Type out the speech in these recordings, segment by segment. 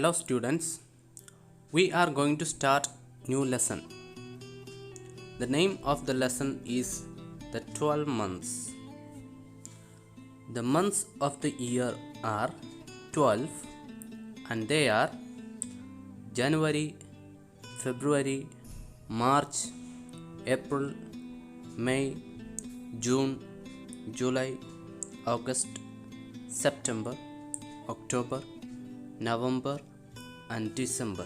Hello students, we are going to start new lesson. The name of the lesson is the 12 months. The months of the year are 12 and they are January, February, March, April, May, June, July, August, September, October, November and December.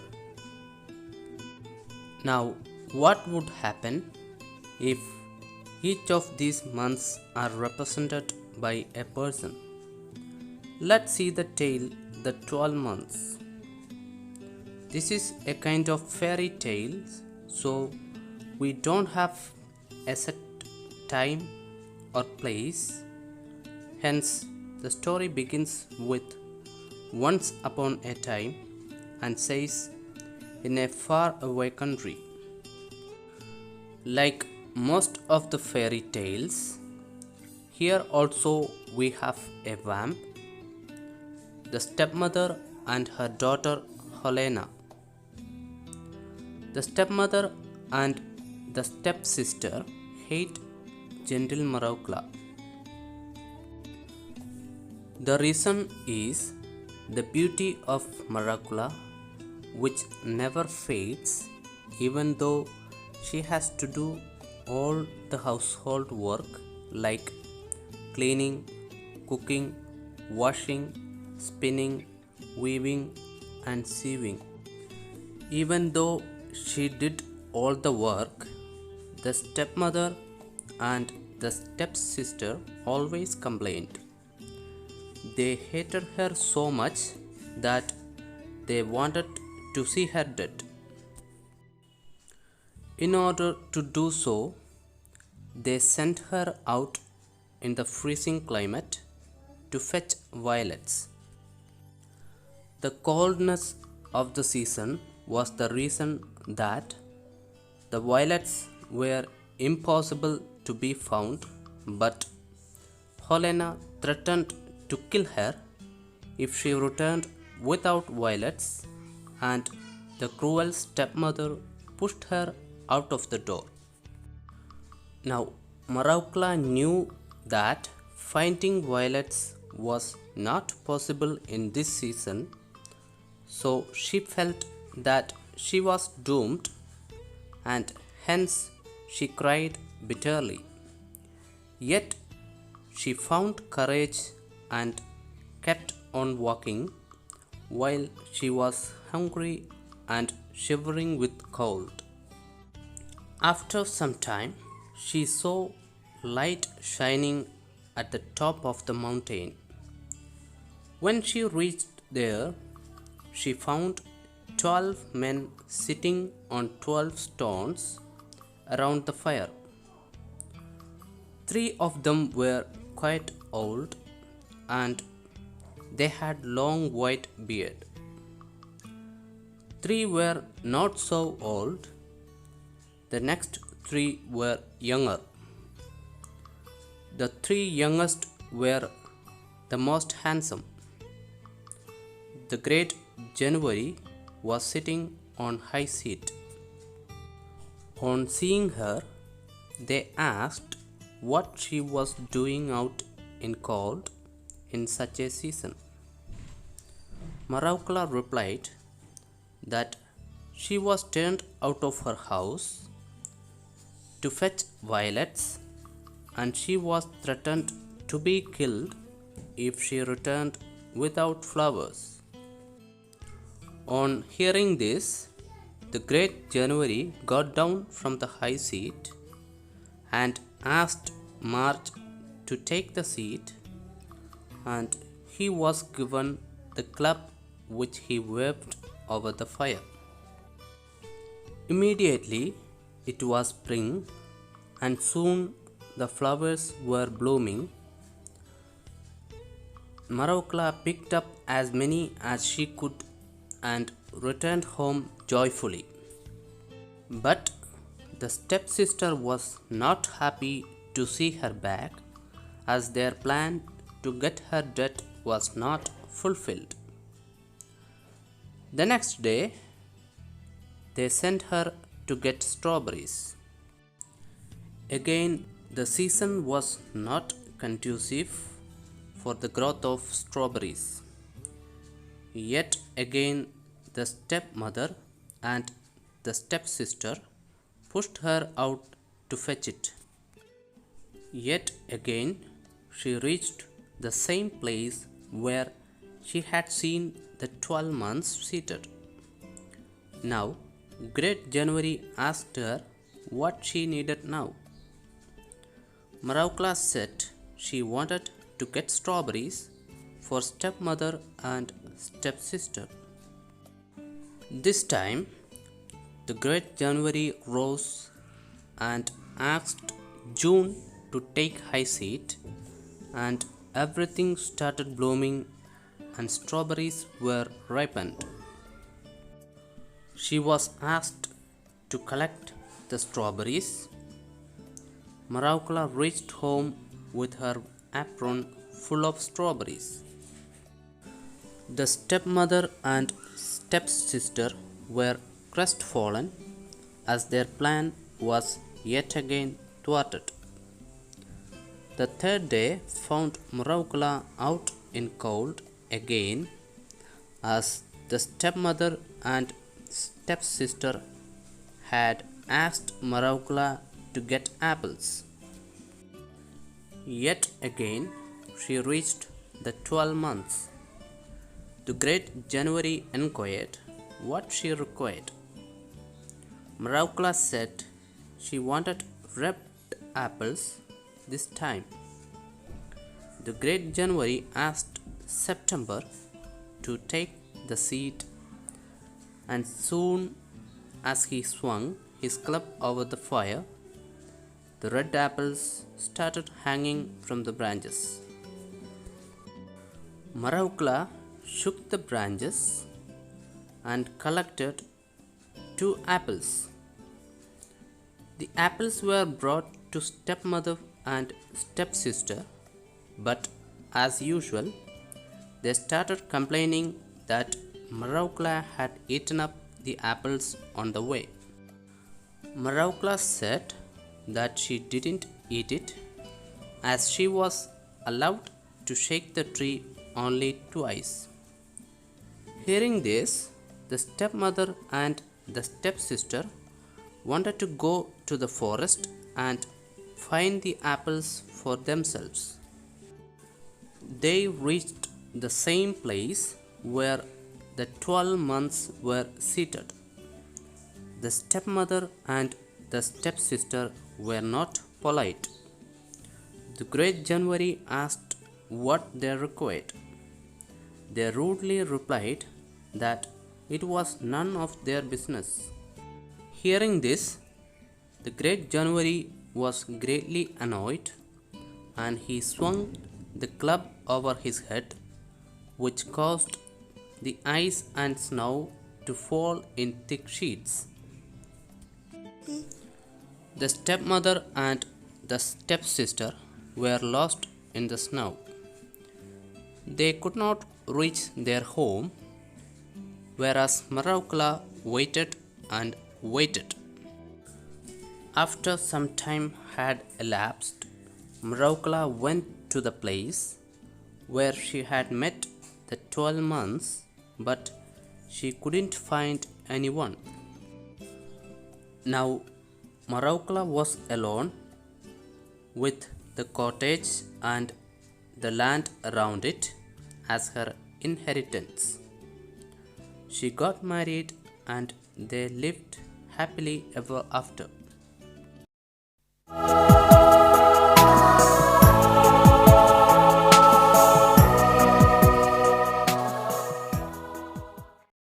Now, what would happen if each of these months are represented by a person? Let's see the tale, The 12 Months. This is a kind of fairy tale, so we don't have a set time or place. Hence, the story begins with once upon a time and says in a far away country. Like most of the fairy tales, here also we have a vamp, the stepmother and her daughter Helena. The stepmother and the stepsister hate gentle Maraucla. The reason is the beauty of Maraucla, which never fades even though she has to do all the household work like cleaning, cooking, washing, spinning, weaving and sewing. Even though she did all the work, the stepmother and the stepsister always complained. They hated her so much that they wanted to see her dead. In order to do so, they sent her out in the freezing climate to fetch violets. The coldness of the season was the reason that the violets were impossible to be found, but Helena threatened to kill her if she returned without violets, and the cruel stepmother pushed her out of the door. Now, Maraucla knew that finding violets was not possible in this season, so she felt that she was doomed, and hence she cried bitterly. Yet she found courage and kept on walking while she was hungry and shivering with cold. After some time, she saw light shining at the top of the mountain. When she reached there, she found 12 men sitting on 12 stones around the fire. 3 of them were quite old and they had long white beard. 3 were not so old. The next 3 were younger. The 3 youngest were the most handsome. The great January was sitting on high seat. On seeing her, they asked what she was doing out in cold in such a season. Maraucla replied that she was turned out of her house to fetch violets, and she was threatened to be killed if she returned without flowers. On hearing this, the great January got down from the high seat and asked March to take the seat, and he was given the club which he waved over the fire. Immediately it was spring, and soon the flowers were blooming. Maraucla picked up as many as she could and returned home joyfully. But the stepsister was not happy to see her back, as their plan to get her dead was not fulfilled. The next day, they sent her to get strawberries. Again, the season was not conducive for the growth of strawberries. Yet again, the stepmother and the stepsister pushed her out to fetch it. Yet again, she reached the same place where she had seen the 12 months seated. Now, Great January asked her what she needed now. Maraukla said she wanted to get strawberries for stepmother and stepsister. This time, the Great January rose and asked June to take high seat, and everything started blooming and strawberries were ripened. She was asked to collect the strawberries. Maraukla reached home with her apron full of strawberries. The stepmother and stepsister were crestfallen as their plan was yet again thwarted. The third day found Maraukla out in cold again, as the stepmother and stepsister had asked Maraukla to get apples. Yet again she reached the 12 months. The Great January inquired what she required. Maraukla said she wanted red apples this time. The Great January asked September to take the seat, and soon as he swung his club over the fire, the red apples started hanging from the branches. Maraukla shook the branches and collected 2 apples. The apples were brought to stepmother and stepsister, but as usual, they started complaining that Maraukla had eaten up the apples on the way. Maraukla said that she didn't eat it, as she was allowed to shake the tree only twice. Hearing this, the stepmother and the stepsister wanted to go to the forest and find the apples for themselves. They reached the same place where the 12 months were seated. The stepmother and the stepsister were not polite. The Great January asked what they required. They rudely replied that it was none of their business. Hearing this, the Great January was greatly annoyed, and he swung the club over his head, which caused the ice and snow to fall in thick sheets. The stepmother and the stepsister were lost in the snow. They could not reach their home, whereas Maraukla waited and waited. After some time had elapsed, Maraukla went to the place where she had met the 12 months, but she couldn't find anyone. Now Maraukla was alone with the cottage and the land around it as her inheritance. She got married and they lived happily ever after.